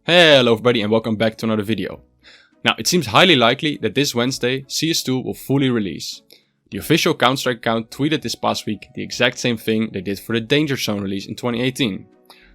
Hello everybody and welcome back to another video. Now it seems highly likely that this Wednesday CS2 will fully release. The official Counter-Strike account tweeted this past week the exact same thing they did for the Danger Zone release in 2018.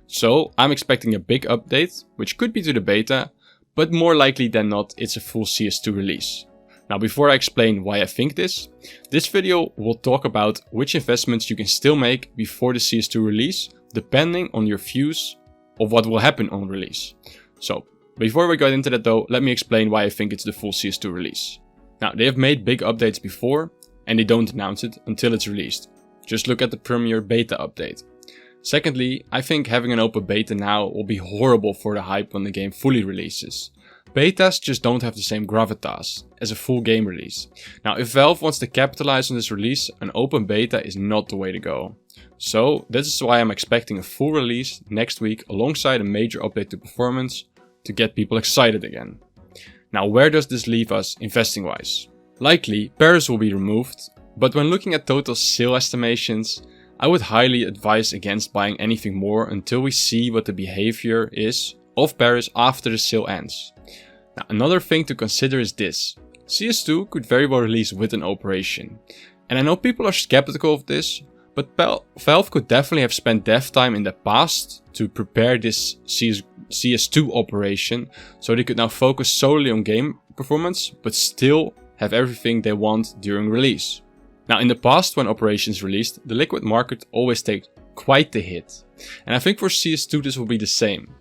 So I'm expecting a big update, which could be to the beta, but more likely than not it's a full CS2 release. Now before I explain why I think this video will talk about which investments you can still make before the CS2 release, depending on your views of what will happen on release. So, before we get into that though, let me explain why I think it's the full CS2 release. Now, they have made big updates before, and they don't announce it until it's released. Just look at the Premier Beta update. Secondly, I think having an open beta now will be horrible for the hype when the game fully releases. Betas just don't have the same gravitas as a full game release. Now, if Valve wants to capitalize on this release, an open beta is not the way to go. So, this is why I'm expecting a full release next week alongside a major update to performance to get people excited again. Now, where does this leave us investing wise? Likely, Paris will be removed, but when looking at total sale estimations, I would highly advise against buying anything more until we see what the behavior is of Paris after the sale ends. Now, another thing to consider is this. CS2 could very well release with an operation. And I know people are skeptical of this, but Valve could definitely have spent dev time in the past to prepare this CS2 operation, so they could now focus solely on game performance, but still have everything they want during release. Now in the past when operations released, the liquid market always takes quite the hit. And I think for CS2 this will be the same.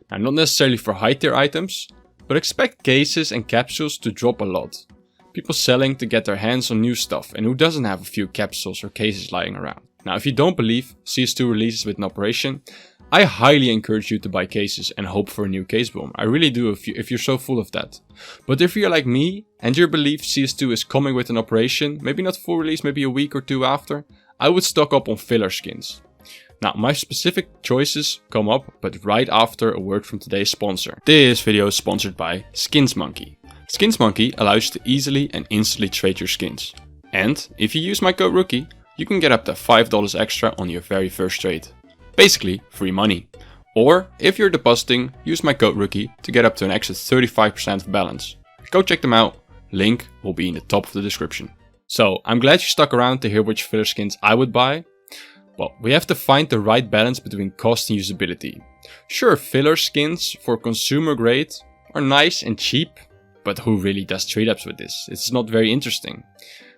Now not necessarily for high tier items, but expect cases and capsules to drop a lot. People selling to get their hands on new stuff, and who doesn't have a few capsules or cases lying around. Now if you don't believe CS2 releases with an operation, I highly encourage you to buy cases and hope for a new case boom. I really do if you're so full of that. But if you're like me and you believe CS2 is coming with an operation, maybe not full release, maybe a week or two after, I would stock up on filler skins. Now my specific choices come up, but right after a word from today's sponsor. This video is sponsored by SkinsMonkey. SkinsMonkey allows you to easily and instantly trade your skins. And if you use my code ROOKIE, you can get up to $5 extra on your very first trade. Basically, free money. Or, if you're depositing, use my code ROOKIE to get up to an extra 35% of balance. Go check them out, link will be in the top of the description. So, I'm glad you stuck around to hear which filler skins I would buy. Well, we have to find the right balance between cost and usability. Sure, filler skins for consumer grade are nice and cheap, but who really does trade-ups with this? It's not very interesting.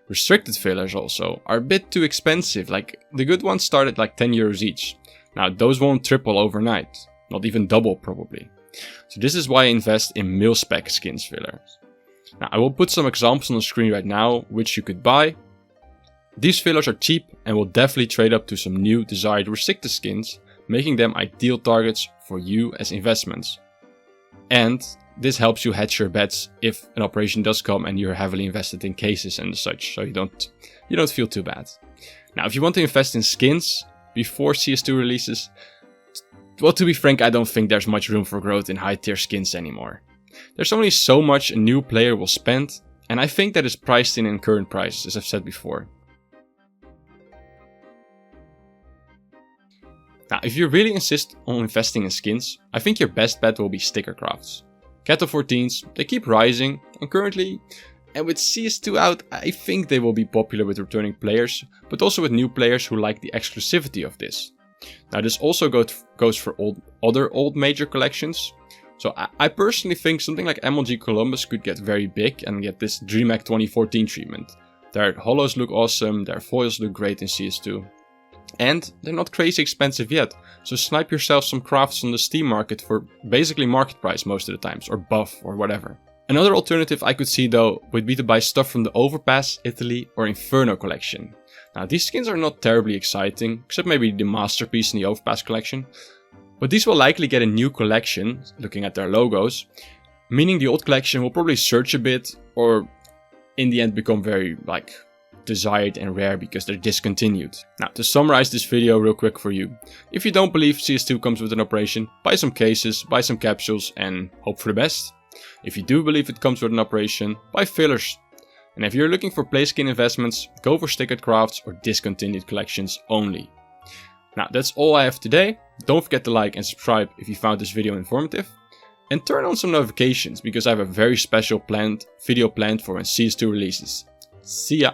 Restricted fillers also are a bit too expensive, like the good ones start at like 10 euros each. Now those won't triple overnight, not even double probably. So this is why I invest in mil-spec skins fillers. Now I will put some examples on the screen right now which you could buy. These fillers are cheap and will definitely trade up to some new desired restricted skins, making them ideal targets for you as investments. And this helps you hedge your bets if an operation does come and you're heavily invested in cases and such, so you don't feel too bad. Now, if you want to invest in skins before CS2 releases, well, to be frank, I don't think there's much room for growth in high tier skins anymore. There's only so much a new player will spend, and I think that is priced in current prices, as I've said before. Now, if you really insist on investing in skins, I think your best bet will be sticker crafts. Cattle 14s, they keep rising, and currently, and with CS2 out, I think they will be popular with returning players, but also with new players who like the exclusivity of this. Now this also goes for other old major collections. So I personally think something like MLG Columbus could get very big and get this DreamHack 2014 treatment. Their holos look awesome, their foils look great in CS2. And they're not crazy expensive yet, so snipe yourself some crafts on the Steam market for basically market price most of the times, or buff, or whatever. Another alternative I could see though would be to buy stuff from the Overpass, Italy, or Inferno collection. Now these skins are not terribly exciting, except maybe the Masterpiece in the Overpass collection, but these will likely get a new collection, looking at their logos, meaning the old collection will probably surge a bit, or in the end become very, desired and rare because they're discontinued. Now to summarize this video real quick for you. If you don't believe CS2 comes with an operation, buy some cases, buy some capsules and hope for the best. If you do believe it comes with an operation, buy fillers. And if you're looking for play skin investments, go for sticker crafts or discontinued collections only. Now that's all I have today. Don't forget to like and subscribe if you found this video informative. And turn on some notifications because I have a very special video planned for when CS2 releases. See ya!